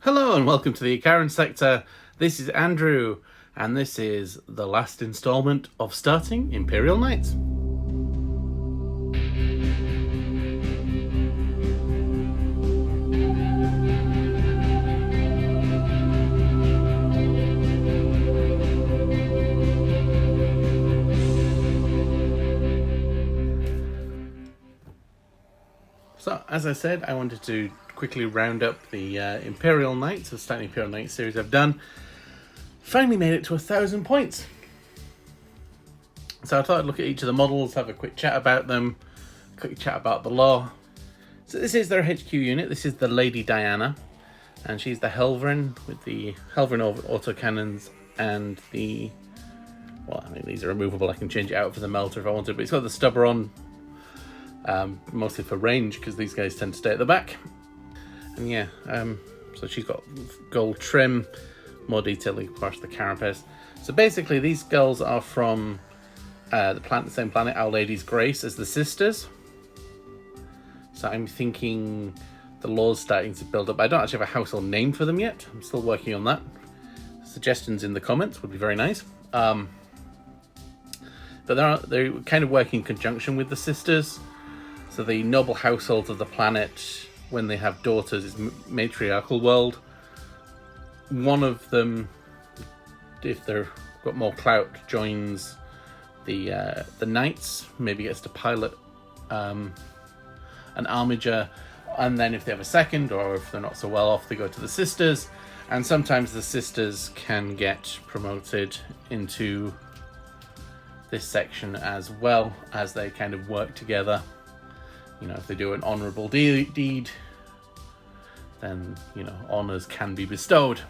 Hello and welcome to the current sector. This is Andrew, and this is the last installment of starting Imperial Knights. So, as I said, I wanted to quickly round up the Imperial Knights, the starting Imperial Knights series I've done. Finally made it to 1,000 points. So I thought I'd look at each of the models, have a quick chat about them, quick chat about the lore. So this is their HQ unit. This is the Lady Diana, and she's the Helverin with the Helverin autocannons and the... Well, I mean, these are removable. I can change it out for the melter if I wanted, but it's got the stubber on. Mostly for range because these guys tend to stay at the back. And yeah, so she's got gold trim, more detailing across the carapace. So basically these skulls are from the same planet, Our Lady's Grace, as the sisters. So I'm thinking the lore's starting to build up. I don't actually have a household name for them yet. I'm still working on that. Suggestions in the comments would be very nice. But they're kind of working in conjunction with the sisters. So the noble households of the planet, when they have daughters, is matriarchal world. One of them, if they've got more clout, joins the knights. Maybe gets to pilot an armiger, and then if they have a second, or if they're not so well off, they go to the sisters. And sometimes the sisters can get promoted into this section as well, as they kind of work together. You know, if they do an honourable deed, then, you know, honours can be bestowed.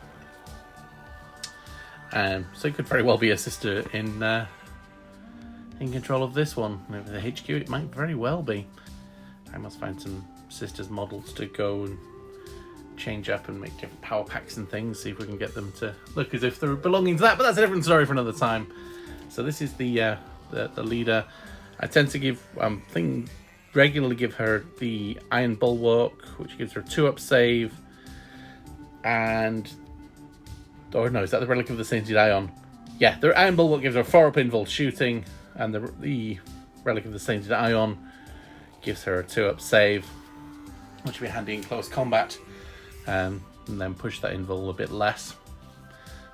So it could very well be a sister in control of this one. Maybe the HQ, it might very well be. I must find some sisters models to go and change up and make different power packs and things, see if we can get them to look as if they're belonging to that, but that's a different story for another time. So this is the leader. I tend to regularly give her the Iron Bulwark, which gives her a 2-up save, and... Oh no, is that the Relic of the Sainted Ion? Yeah, the Iron Bulwark gives her a 4-up invul shooting, and the Relic of the Sainted Ion gives her a 2-up save, which will be handy in close combat, and then push that invul a bit less.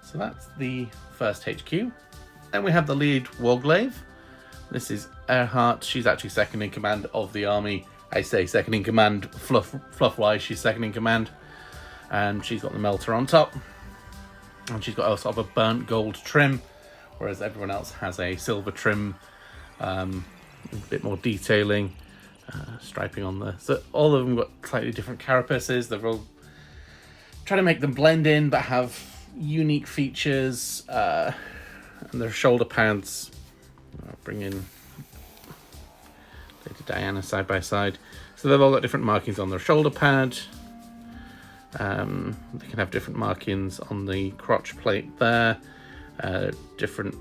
So that's the first HQ. Then we have the lead Warglaive. This is Earhart. She's actually second in command of the army. I say second in command, fluff-wise, she's second in command. And she's got the melter on top. And she's got a sort of a burnt gold trim, whereas everyone else has a silver trim, a bit more detailing, striping on the... So all of them got slightly different carapaces. They're all trying to make them blend in, but have unique features. And their shoulder pads... I'll bring in Lady Diana side by side. So they've all got different markings on their shoulder pad. They can have different markings on the crotch plate there. Different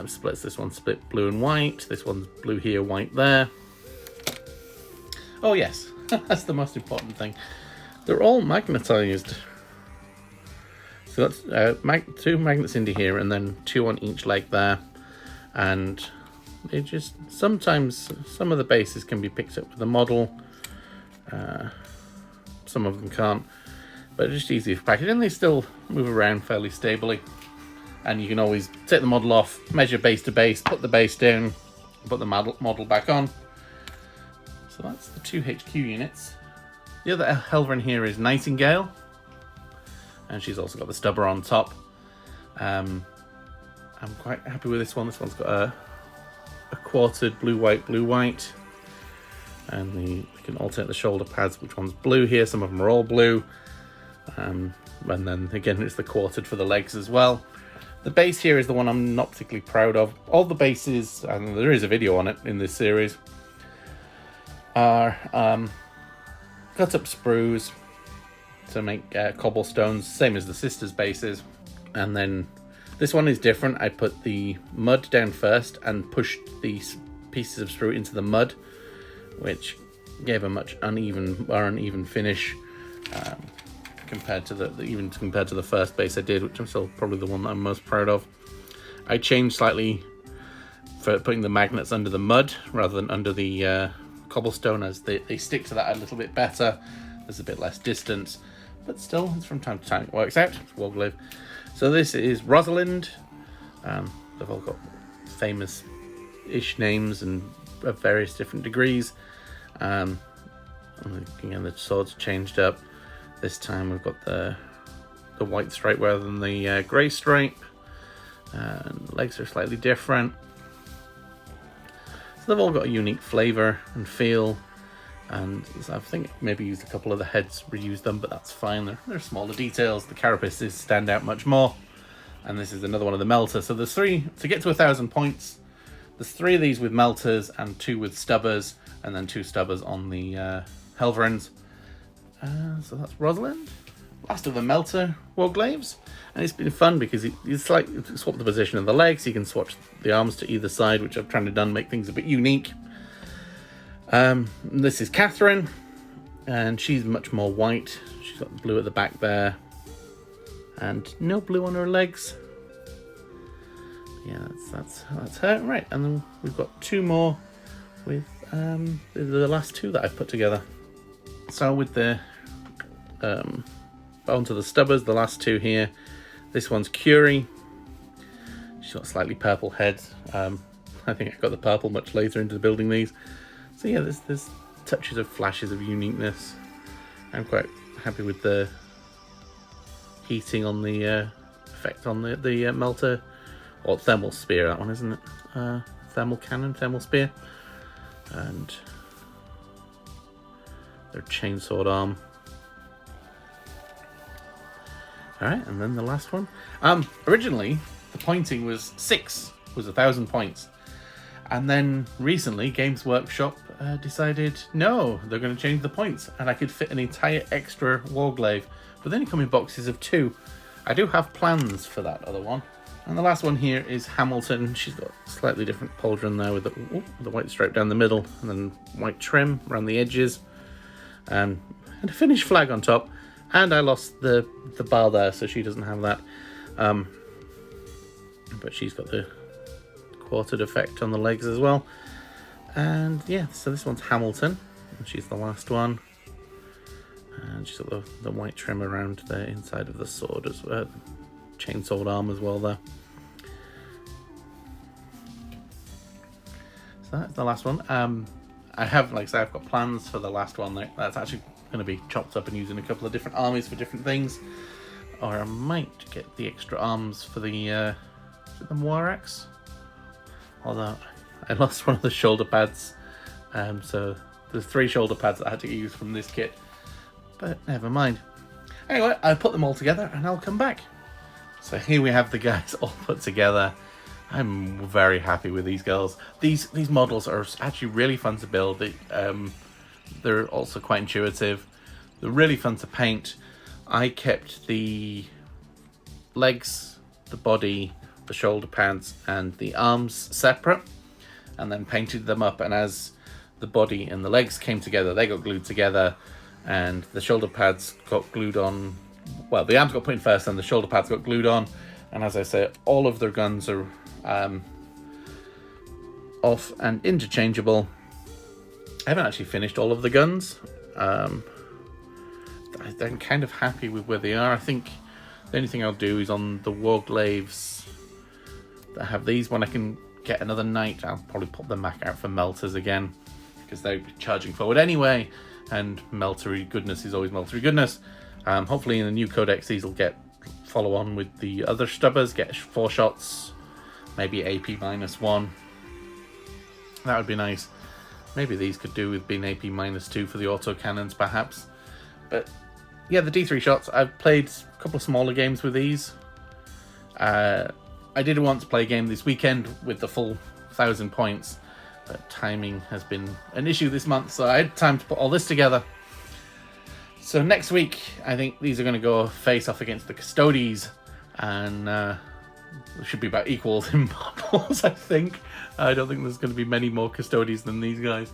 splits. This one's split blue and white. This one's blue here, white there. Oh yes, that's the most important thing. They're all magnetized. So that's 2 magnets into here, and then 2 on each leg there. And they just sometimes some of the bases can be picked up with the model, some of them can't, but it's just easy for packaging. They still move around fairly stably, and you can always take the model off, measure base to base, put the base down, put the model back on. So that's the 2 HQ units. The other Helverin here is Nightingale, and she's also got the stubber on top. I'm quite happy with this one. This one's got a quartered blue-white. And we can alternate the shoulder pads, which one's blue here. Some of them are all blue. And then again, it's the quartered for the legs as well. The base here is the one I'm not particularly proud of. All the bases, and there is a video on it in this series, are cut up sprues to make cobblestones, same as the sisters' bases. And then this one is different. I put the mud down first and pushed these pieces of sprue into the mud, which gave a much uneven finish. compared to even compared to the first base I did, which I'm still probably the one that I'm most proud of. I changed slightly for putting the magnets under the mud rather than under the cobblestone, as they stick to that a little bit better. There's a bit less distance, but still, it's from time to time it works out. It's Warglaive. So this is Rosalind. They've all got famous-ish names and of various different degrees. And again, the swords changed up. This time we've got the white stripe rather than the grey stripe. And legs are slightly different. So they've all got a unique flavour and feel. And I think maybe used a couple of the heads, reused them, but that's fine. They're smaller details. The carapaces stand out much more. And this is another one of the melters. So there's 3, to get to 1,000 points, there's 3 of these with melters and 2 with stubbers, and then 2 stubbers on the Helverins. So that's Rosalind. Last of the melter Warglaives. And it's been fun because it's like you swap the position of the legs, you can swatch the arms to either side, which I've tried to done make things a bit unique. This is Catherine, and she's much more white. She's got the blue at the back there, and no blue on her legs. Yeah, that's her. Right, and then we've got 2 more with the last 2 that I've put together. So with the onto the stubbers, the last 2 here. This one's Curie. She's got slightly purple head. I think I got the purple much later into building these. So yeah, there's touches of flashes of uniqueness. I'm quite happy with the heating on the effect on the melter, or thermal spear, that one, isn't it? Thermal cannon, thermal spear, and their chainsword arm. All right, and then the last one. Originally, the pointing was 1,000 points. And then recently, Games Workshop decided, no, they're going to change the points. And I could fit an entire extra Warglaive, but they only come in boxes of 2. I do have plans for that other one. And the last one here is Hamilton. She's got a slightly different pauldron there with the white stripe down the middle, and then white trim around the edges. And a Finnish flag on top. And I lost the bar there, so she doesn't have that. But she's got the quartered effect on the legs as well. And yeah, so this one's Hamilton, and she's the last one. And she's got the white trim around the inside of the sword as well, chainsword arm as well there. So that's the last one. I have, like I say, I've got plans for the last one. That's actually going to be chopped up and used in a couple of different armies for different things. Or I might get the extra arms for the is it the Moirax? Although I lost one of the shoulder pads, so there's 3 shoulder pads that I had to use from this kit, but never mind. Anyway, I put them all together and I'll come back. So here we have the guys all put together. I'm very happy with these girls. These models are actually really fun to build. They're also quite intuitive. They're really fun to paint. I kept the legs, the body, the shoulder pads and the arms separate, and then painted them up, and as the body and the legs came together, they got glued together, and the shoulder pads got glued on. Well, the arms got put in first and the shoulder pads got glued on, and as I say, all of their guns are off and interchangeable. I haven't actually finished all of the guns. I'm kind of happy with where they are. I think the only thing I'll do is on the Warglaives that have these. When I can get another knight, I'll probably pop them back out for melters again, because they're charging forward anyway, and meltery goodness is always meltery goodness. Hopefully in the new codex these will follow on with the other stubbers, get 4 shots, maybe AP -1. That would be nice. Maybe these could do with being AP -2 for the auto cannons perhaps. But yeah, the D3 shots, I've played a couple of smaller games with these. I did want to play a game this weekend with the full 1,000 points, but timing has been an issue this month, so I had time to put all this together. So next week, I think these are going to go face off against the Custodes, and it should be about equals in models, I think. I don't think there's going to be many more Custodes than these guys.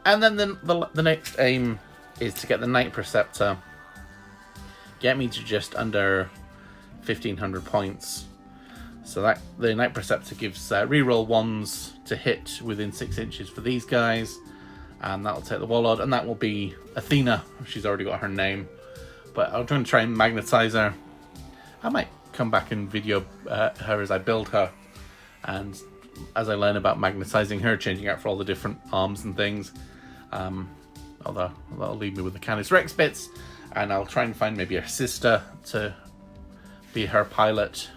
And then the next aim is to get the Knight Preceptor, get me to just under 1,500 points. So that the Knight Preceptor gives reroll 1s to hit within 6 inches for these guys, and that'll take the Warlord, and that will be Athena. She's already got her name, but I'm going to try and magnetize her. I might come back and video her as I build her, and as I learn about magnetizing her, changing out for all the different arms and things. Although that'll leave me with the Canis Rex bits, and I'll try and find maybe her sister to be her pilot.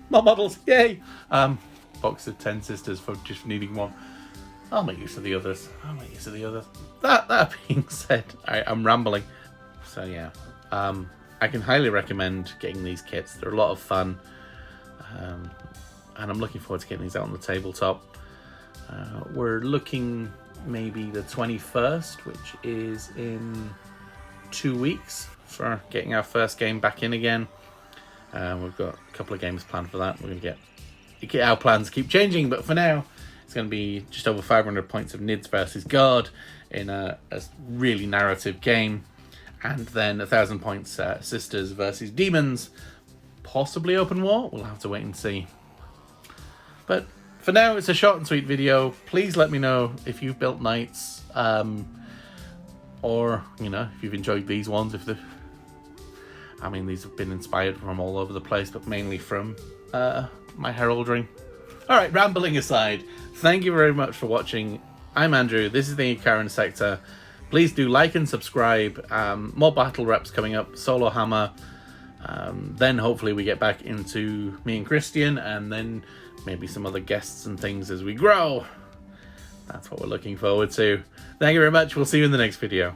More models, yay! Box of 10 sisters for just needing one. I'll make use of the others. That being said, I'm rambling. So yeah, I can highly recommend getting these kits. They're a lot of fun, and I'm looking forward to getting these out on the tabletop. We're looking maybe the 21st, which is in 2 weeks, for getting our first game back in again. We've got a couple of games planned for that. We're going to get our plans keep changing, but for now it's going to be just over 500 points of Nids versus Guard in a really narrative game, and then 1,000 points Sisters versus Demons, possibly open war. We'll have to wait and see. But for now, it's a short and sweet video. Please let me know if you've built knights, or if you've enjoyed these ones. These have been inspired from all over the place, but mainly from my heraldry. Alright, rambling aside, thank you very much for watching. I'm Andrew, this is the Karen Sector. Please do like and subscribe. More battle reps coming up, solo hammer. Then hopefully we get back into me and Christian, and then maybe some other guests and things as we grow. That's what we're looking forward to. Thank you very much, we'll see you in the next video.